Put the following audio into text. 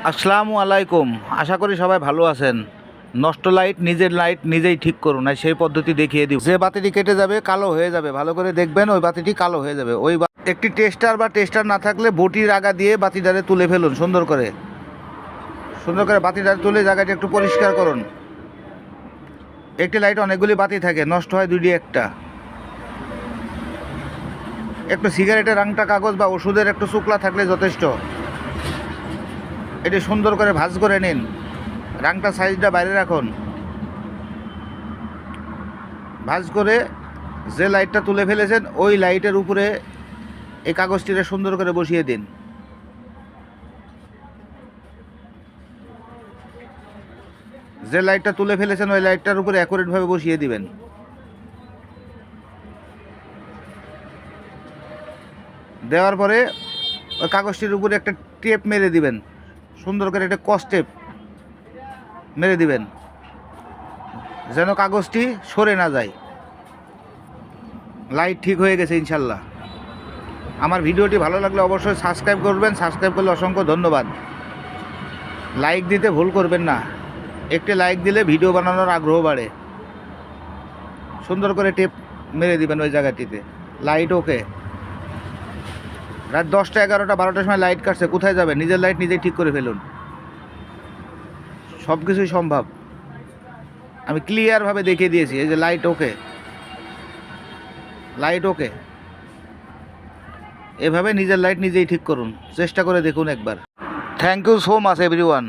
আসসালামু আলাইকুম। আশা করি সবাই ভালো আছেন। নষ্ট লাইট নিজেই ঠিক করুন, আর সেই পদ্ধতি দেখিয়ে দিব। যে বাতিটি কেটে যাবে, কালো হয়ে যাবে, ভালো করে দেখবেন ওই বাতিটি কালো হয়ে যাবে। একটি টেস্টার না থাকলে বটির আগা দিয়ে বাতিটারে তুলে ফেলুন। সুন্দর করে বাতিটারে তুলে জায়গাটি একটু পরিষ্কার করুন। একটি লাইট অনেকগুলি বাতি থাকে, নষ্ট হয় দুটি একটা। একটু সিগারেটের আংটা কাগজ বা ওষুধের একটু শুকলা থাকলে যথেষ্ট। এটি সুন্দর করে ভাঁজ করে নিন। রাংটা সাইজটা বাইরে রাখুন। ভাঁজ করে যে লাইটটা তুলে ফেলেছেন ওই লাইটের উপরে এই কাগজটিরে সুন্দর করে বসিয়ে দিন। যে লাইটটা তুলে ফেলেছেন ওই লাইটটার উপরে অ্যাকুরেটভাবে বসিয়ে দিবেন। দেওয়ার পরে ওই কাগজটির উপরে একটা টেপ মেরে দিবেন। সুন্দর করে একটা কস টেপ মেরে দিবেন, যেন কাগজটি সরে না যায়। লাইট ঠিক হয়ে গেছে ইনশাল্লাহ। আমার ভিডিওটি ভালো লাগলে অবশ্যই সাবস্ক্রাইব করবেন। সাবস্ক্রাইব করলে অসংখ্য ধন্যবাদ। লাইক দিতে ভুল করবেন না। একটি লাইক দিলে ভিডিও বানানোর আগ্রহ বাড়ে। সুন্দর করে টেপ মেরে দিবেন ওই জায়গাটিতে। Light okay. রাত 10টা 11টা 12টার সময় লাইট কাটছে, কোথায় যাবে? নিজের লাইট নিজেই ঠিক করে ফেলুন। সব কিছুই সম্ভব। আমি ক্লিয়ারভাবে দেখিয়ে দিয়েছি। এই যে লাইট ওকে, লাইট ওকে। এভাবে নিজের লাইট নিজেই ঠিক করুন। চেষ্টা করে দেখুন একবার। Thank you so much everyone.